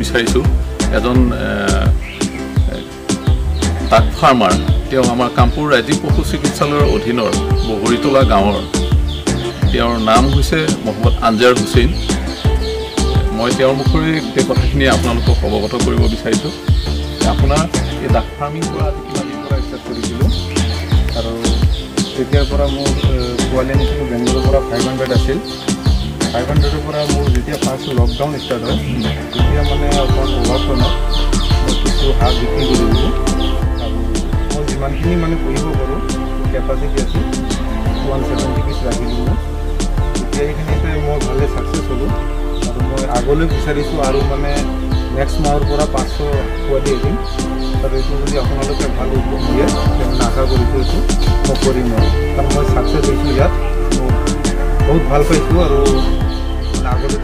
বিচাৰিছোঁ এজন ডাক ফাৰ্মাৰ তেওঁ আমাৰ কামপুৰ ৰাজ্যিক পশু চিকিৎসালয়ৰ অধীনৰ বগৰীতলা গাঁৱৰ তেওঁৰ নাম হৈছে মহম্মদ আনজাৰ হুছেইন মই তেওঁৰ মুখেৰে গোটেই কথাখিনি আপোনালোকক অৱগত কৰিব বিচাৰিছোঁ আপোনাৰ এই ডাক ফাৰ্মিং কৰা কিমান দিন পৰা ষ্টাৰ্ট কৰিছিলোঁ আৰু তেতিয়াৰ পৰা মোৰ পোৱালি আনিছিলোঁ বেংগলোৰৰ পৰা 500 আছিল 500ৰ পৰা মোৰ যেতিয়া ফাৰ্ষ্ট লকডাউন ষ্টাৰ্ট হয় তেতিয়া মানে অকণ অভাৱজনক মই কিছু হাঁহ বিক্ৰী কৰিছিলোঁ আৰু মই যিমানখিনি মানে পুহিব পাৰোঁ কেপাচিটি আছিল 170 পিচ ৰাখিলোঁ মই তেতিয়া এইখিনিতে মই ভালে ছাকচেছ হ'লোঁ আৰু মই আগলৈ বিচাৰিছোঁ আৰু মানে নেক্সট মাহৰ পৰা 500 পোৱালি আহিম আৰু এইটো যদি আপোনালোকে ভাল উদ্যোগ দিয়ে তেনে আশা কৰিছোঁ এইটো মই কৰিম কাৰণ মই ছাকচেছ হৈছোঁ ইয়াত বহুত ভাল পাইছোঁ আৰু আগলৈ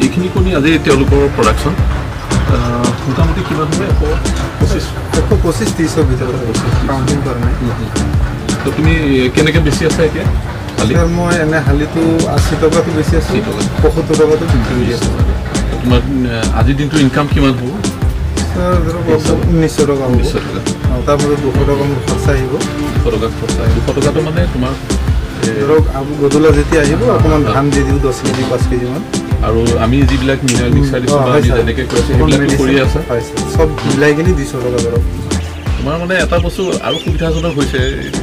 এইখিনি কণী আজি তেওঁলোকৰ প্ৰডাকশ্যন মোটামুটি কিমান হয় 125-30 ভিতৰত কাউণ্টিং কৰা নাই তো তুমি কেনেকৈ বেছি আছা এতিয়া হালি মই এনে হালিটো 80 টকাটো বেছি আছোঁ 75 টকাটো বিক্ৰী কৰি আছোঁ তোমাৰ আজিৰ দিনটোৰ ইনকাম কিমান হ'ব ধৰক 1900 টকা হ'ব তাৰপৰা 200 টকা মোৰ খৰচা আহিব 200 টকা খৰচা 200 টকাটো মানে তোমাৰ ধৰক গধূলা যেতিয়া আহিব অকণমান ধান দি দিওঁ 10 কেজি 5 কেজিমান আৰু আমি যিবিলাক মিনাৰেল মিক্সাৰ দিছোঁ বা আমি যেনেকৈ কৈছোঁ সেইবিলাক কৰি আছে চব মিলাই কিনি 200 টকা ধৰক তোমাৰ মানে এটা বস্তু আৰু সুবিধাজনক হৈছে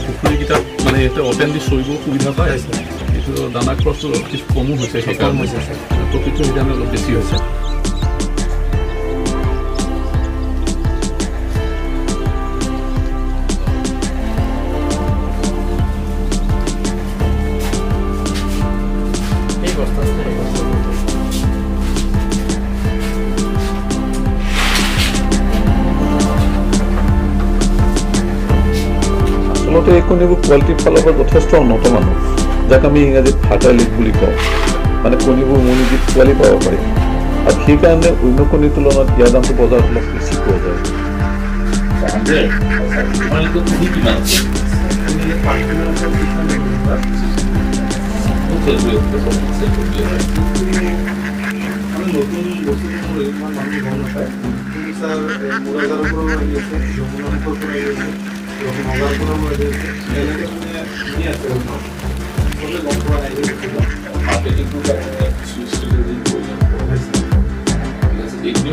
পুখুৰীকেইটাত মানে ইয়াতে অপেন দি চৰিব সুবিধা পায় এইটো দানা খৰচটো কিছু কমো হৈছে সেইকাৰণে প্ৰফিটটো সেইকাৰণে অলপ বেছি হৈছে আচলতে এই কণীবোৰ কোৱালিটিৰ ফালৰ পৰা যথেষ্ট উন্নত মানৰ যাক আমি ইংৰাজীত ফাৰ্টাইলিট বুলি কওঁ মানে কণীবোৰ উমনি দি পোৱালি পাব পাৰি আৰু সেইকাৰণে অন্য কণীৰ তুলনাত ইয়াৰ দামটো বজাৰত অলপ বেছি পোৱা যায়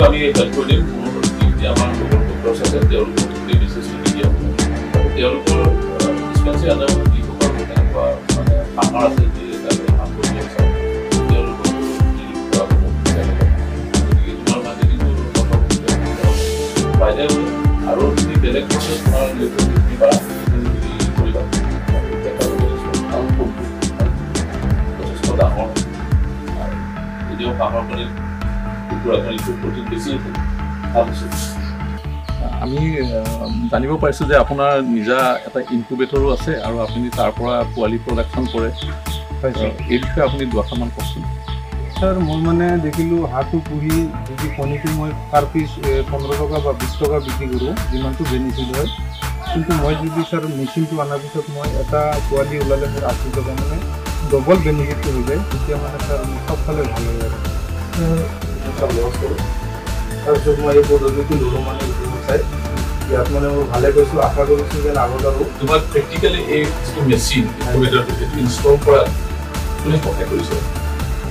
আমি হেল্প কৰি দিম আমাৰ ডক্টৰ আছে তেওঁলোকৰ তেওঁলোকৰ ডিছপেঞ্চাৰী আদাৰ যিসকল তেনেকুৱা মানে ফাৰ্মাৰ আছে যি কাম কৰি আছে তেওঁলোকৰ গতিকে তোমাৰ মাৰ্কেটিংটো বাইদেউ আৰু তুমি বেলেগ প্ৰচেছ তোমাৰ দিবা কৰিবা যথেষ্ট ডাঙৰ আৰু যদিও ফাৰ্মাৰ কৰি প্ৰটিন বেছি আমি জানিব পাৰিছোঁ যে আপোনাৰ নিজা এটা ইনকুবেটৰো আছে আৰু আপুনি তাৰ পৰা পোৱালি প্ৰডাকশ্যন কৰে এই বিষয়ে আপুনি দুআষাৰমান কওকচোন স্যাৰ মই মানে দেখিলোঁ হাঁহটো পুহি যদি কণীটো মই পাৰ পিছ 15 টকা বা 20 টকা বিক্ৰী কৰোঁ যিমানটো বেনিফিট হয় কিন্তু মই যদি ছাৰ মেচিনটো অনাৰ পিছত মই এটা পোৱালি ওলালে মোৰ 80 টকা মানে ডবল বেনিফিটটো হৈ যায় তেতিয়া মানে ছাৰ সবফালে ভাল হয় আৰু লছ কৰোঁ তাৰপিছত মই এই পদ্ধতিটো ল'লোঁ মানে ইউটিউবত চাই ইয়াত মানে মই ভালে কৈছোঁ আশা কৰিছোঁ যেন আগত আৰু তোমাৰ প্ৰেক্টিকেলি এই যিটো মেচিন ইনকুবেটৰটো এইটো ইনষ্টল কৰা কোনে সহায় কৰিছে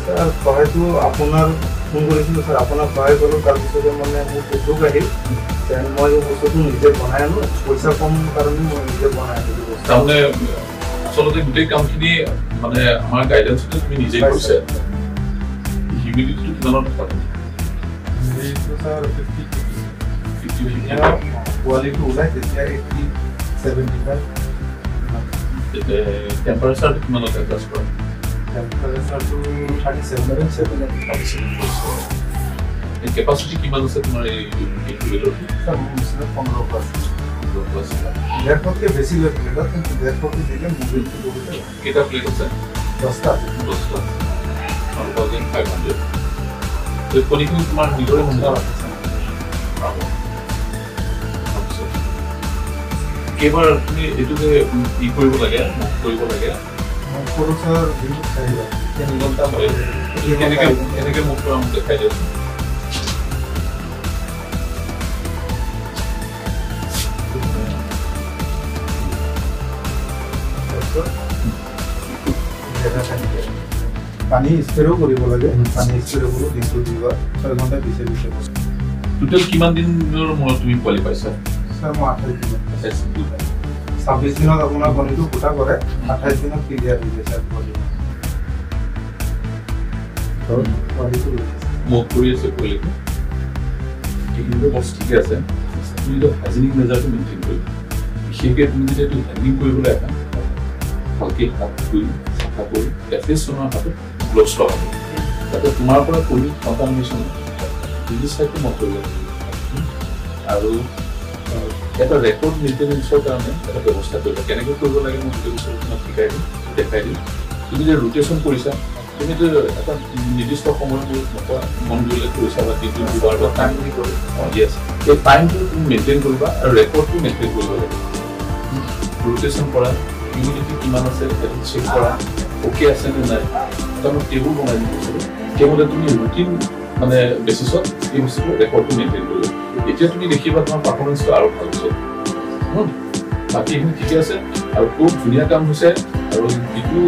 ছাৰ সহায়টো আপোনাৰ ফোন কৰিছিলোঁ ছাৰ আপোনাক সহায় কৰোঁ তাৰপিছতে মানে মোৰ উদ্যোগ আহিল দেন মই এই বস্তুটো নিজে বনাই আনো পইচা কম কাৰণে মই নিজে বনাই আনিলোঁ তাৰমানে আচলতে গোটেই কামখিনি মানে আমাৰ গাইডেন্সতে তুমি নিজে কৰিছে হিউমিডিটিটো কিমানত থাকে এইটো ছাৰ 50 পোৱালিটো ওলাই তেতিয়া 80-75 টেম্পাৰেচাৰটো কিমানত এডজাষ্ট কৰা টেম্পাৰেচাৰটো 37 কেপাচিটি কিমান আছে তোমাৰ এই ইনকুবেটৰটো ছাৰ মোৰ নিচিনা 15% ডেৰশতকৈ বেছি লৈ প্লেটত কিন্তু ডেৰশটো দিলে মোবাইলটো বহুতে কেইটা প্লেট আছে 10টা 1500 এই কণীখিনি তোমাৰ নিজৰে মন কেইবাৰ তুমি এইটোকে ই কৰিব লাগে কৰিব লাগে সৰু ছাৰ দিনটো চাই যায় 3 ঘণ্টা কেনেকৈ মুখ কৰা মোক দেখাই দিয়ক পানী স্প্ৰেও কৰিব লাগে পানী স্প্ৰে কৰোঁ দিনটো 2 বাৰ 6 ঘণ্টা পিছে পিছে টোটেল কিমান দিনৰ মূৰত তুমি পোৱালি পাইছা ছাৰ মই 28 দিনত 26 দিনত আপোনাৰ কণীটো ফুটা কৰে 28 দিনত ক্লিয়াৰ হৈ যায় ছাৰ পোৱালিটো মোক কৰি আছে পোৱালিটো এইখিনিতো বস্তু ঠিকে আছে তুমি তো হাইজেনিক মেজাৰটো মেইনটেইন কৰিবা বিশেষকৈ তুমি যদি এইটো হেণ্ডলিং কৰিবলৈ আহা ভালকৈ হাত ধুই চাফা কৰি এটলিষ্ট তোমাৰ হাতত গ্লভছ লগাব যাতে তোমাৰ পৰা কণী কণ্টামিনেশ্যন ডিজিজ চাইটো মই কৰিব আৰু এটা ৰেকৰ্ড মেইনটেনেন্সৰ কাৰণে এটা ব্যৱস্থা কৰিবা কেনেকৈ কৰিব লাগে মই গোটেই বস্তু তোমাক শিকাই দিম দেখাই দিম তুমি যে ৰোটেশ্যন কৰিছা তুমি যে এটা নিৰ্দিষ্ট সময়ত মন দিলে কৰিছা বা দিনটো দুবাৰ বা টাইম বুলি কৰি য়েছ এই টাইমটো তুমি মেইনটেইন কৰিবা আৰু ৰেকৰ্ডটো মেইনটেইন কৰিব লাগে ৰোটেশ্যন কৰা ইমিউনিটি কিমান আছে সেইটো চেক কৰা অ'কে আছে নে নাই এটা মই টেবুল বনাই দিছিলোঁ সেইমতে তুমি ৰুটিন মানে বেচিছত এই বস্তুটো ৰেকৰ্ডটো মেইনটেইন কৰিবা এতিয়া তুমি দেখিবা তোমাৰ পাৰফৰ্মেঞ্চটো আৰু ভাল হৈছে বাকী এইখিনি ঠিকে আছে আৰু খুব ধুনীয়া কাম হৈছে আৰু যিটো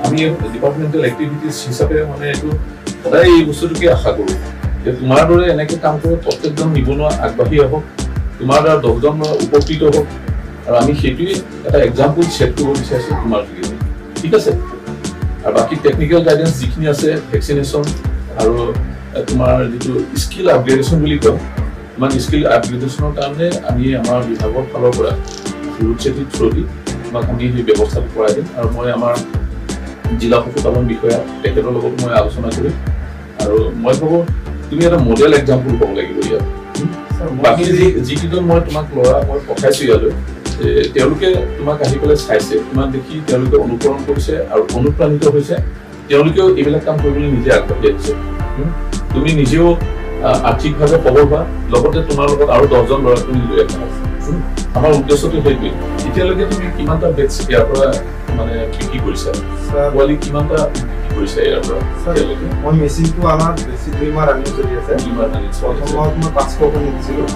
আমি ডিপাৰ্টমেণ্টেল এক্টিভিটিজ হিচাপে মানে এইটো সদায় এই বস্তুটোকে আশা কৰোঁ যে তোমাৰ দৰে এনেকৈ কাম কৰে প্ৰত্যেকজন নিবনুৱা আগবাঢ়ি আহক তোমাৰ দ্বাৰা 10জন উপকৃত হওক আৰু আমি সেইটোৱে এটা এক্সাম্পল ছেট কৰিব বিচাৰিছোঁ তোমাৰ যোগেদি ঠিক আছে আৰু বাকী টেকনিকেল গাইডেন্স যিখিনি আছে ভেকচিনেশ্যন আৰু তোমাৰ যিটো স্কিল আপগ্ৰেডেশ্যন বুলি কয় ইমান স্কিল আপগ্ৰেডেশ্যনৰ কাৰণে আমি আমাৰ বিভাগৰ ফালৰ পৰা ৰুট ছেফটি থ্ৰু দি তোমাক আমি সেই ব্যৱস্থাটো কৰাই দিম আৰু মই আমাৰ জিলা পশুপালন বিষয়া তেখেতৰ লগত মই আলোচনা কৰিম আৰু মই ভাবোঁ তুমি এটা মডেল এক্সাম্পল হ'ব লাগিব ইয়াত বাকী যিকেইজন মই তোমাক ল'ৰা মই পঠাইছোঁ ইয়ালৈ তেওঁলোকে তোমাক আহি পেলাই চাইছে তোমাক দেখি তেওঁলোকে অনুকৰণ কৰিছে আৰু অনুপ্ৰাণিত হৈছে তেওঁলোকেও এইবিলাক কাম কৰিবলৈ নিজে আগবাঢ়ি আহিছে তুমি নিজেও আৰ্থিকভাৱে সবল হোৱা লগতে তোমাৰ লগত আৰু 10জন ল'ৰা ছোৱালী লৈ আহিবা আমাৰ উদ্দেশ্যটো সেইটোৱে এতিয়ালৈকে তুমি কিমানটা বেটছ ইয়াৰ পৰা মানে বিক্ৰী কৰিছা পোৱালি কিমানটা বিক্ৰী কৰিছা ইয়াৰ পৰা মই মেচিনটো আমাৰ বেছি 2 মাহ ৰানিং চলি আছে প্ৰথমত মই 500 কণী দিছিলোঁ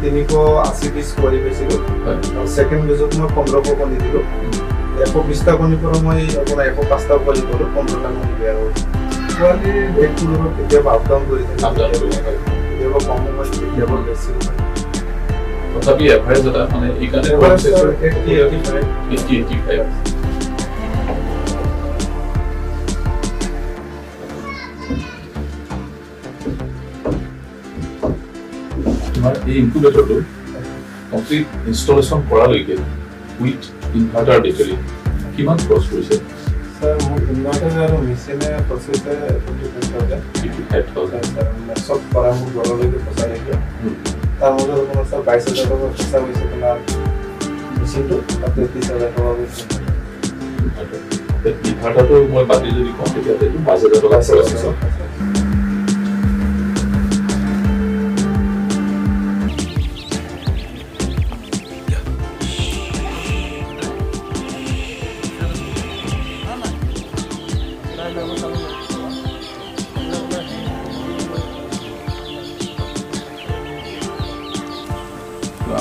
380 পিছ পোৱালি পাইছিলোঁ আৰু ছেকেণ্ড বেজত মই 1500 কণী দিলোঁ 120টা কণীৰ পৰা মই আপোনাৰ 105টা পোৱালি কৰোঁ 15টা কণী বেয়া হ'ল পোৱালি ৱেটটোৰ লগত কেতিয়াবা আপ ডাউন কৰি থাকে কেতিয়াবা কম হয় কেতিয়াবা বেছি হয় তথাপি এভাৰেজ এটা মানে এই কাৰণে 80-85 তোমাৰ এই ইনকুবেটৰটো কমপ্লিট ইনষ্টলেশ্যন কৰালৈকে উইথ ইনভাৰ্টাৰ বেটাৰী কিমান খৰচ কৰিছে স্যাৰ মোৰ ইনভাৰ্টাৰ আৰু মেচিনে প্ৰচেছে 55,000 সব কৰা মোৰ ঘৰলৈকে পইচা লাগে তাৰ মধ্যে আপোনাৰ স্যাৰ 22,000 টকা পইচা গৈছে তোমাৰ মেচিনটো তাতে 30,000 টকা গৈছে ইনভাৰ্টাৰটো মই বাতি যদি কম তেতিয়া 5,000 টকা খৰচ হৈছে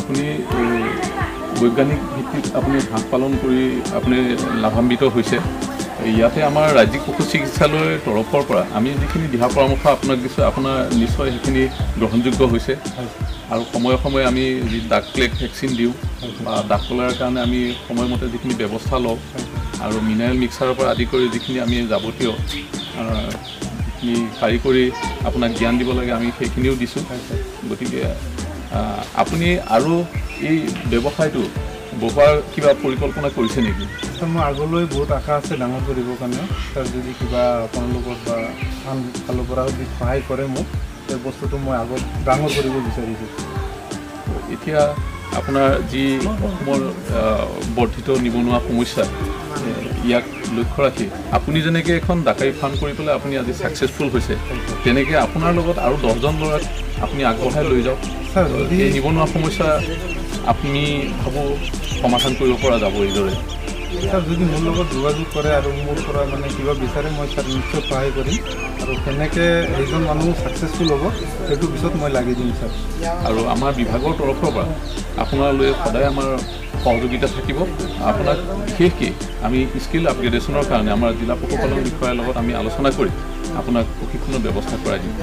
আপুনি বৈজ্ঞানিক ভিত্তিত আপুনি হাঁহ পালন কৰি আপুনি লাভান্বিত হৈছে। ইয়াতে আমাৰ ৰাজ্যিক পশু চিকিৎসালয়ৰ তৰফৰ পৰা আমি যিখিনি দিহা পৰামৰ্শ আপোনাক দিছোঁ, আপোনাৰ নিশ্চয় সেইখিনি গ্ৰহণযোগ্য হৈছে। আৰু সময়ে সময়ে আমি যি ডাক প্লেগ ভেকচিন দিওঁ বা ডাক কলাৰৰ কাৰণে আমি সময়মতে যিখিনি ব্যৱস্থা লওঁ, আৰু মিনাৰেল মিক্সাৰৰ পৰা আদি কৰি যিখিনি আমি যাৱতীয় যিখিনি কাৰিকৰী আপোনাক জ্ঞান দিব লাগে আমি সেইখিনিও দিছোঁ। গতিকে আপুনি আৰু এই ব্যৱসায়টো বঢ়োৱাৰ কিবা পৰিকল্পনা কৰিছে নেকি? মই আগলৈ বহুত আশা আছে ডাঙৰ কৰিবৰ কাৰণে। তাৰ যদি কিবা আপোনালোকৰ বা আন ফালৰ পৰা যদি সহায় কৰে মোক, সেই বস্তুটো মই আগত ডাঙৰ কৰিব বিচাৰিছোঁ। এতিয়া আপোনাৰ যি অসমৰ বৰ্ধিত নিবনুৱা সমস্যা, ইয়াক লক্ষ্য ৰাখি আপুনি যেনেকৈ এখন ডাকাৰী ফাৰ্ম কৰি পেলাই আপুনি আজি ছাকচেছফুল হৈছে, তেনেকৈ আপোনাৰ লগত আৰু 10জন ল'ৰাক আপুনি আগবঢ়াই লৈ যাওক। এই নিবনুৱা সমস্যা আপুনি ভাবোঁ সমাধান কৰিব পৰা যাব এইদৰে। ছাৰ যদি মোৰ লগত যোগাযোগ কৰে আৰু মোৰ পৰা মানে কিবা বিচাৰে, মই ছাৰ নিশ্চয় সহায় কৰিম। আৰু কেনেকৈ এইজন মানুহ ছাকচেছফুল হ'ব সেইটো পিছত মই লাগি দিম ছাৰ। আৰু আমাৰ বিভাগৰ তৰফৰ পৰা আপোনালৈ সদায় আমাৰ সহযোগিতা থাকিব। আপোনাক বিশেষকৈ আমি স্কিল আপগ্ৰেডেশ্যনৰ কাৰণে আমাৰ জিলা পশুপালন বিষয়াৰ লগত আমি আলোচনা কৰি আপোনাক প্ৰশিক্ষণৰ ব্যৱস্থা কৰাই দিম।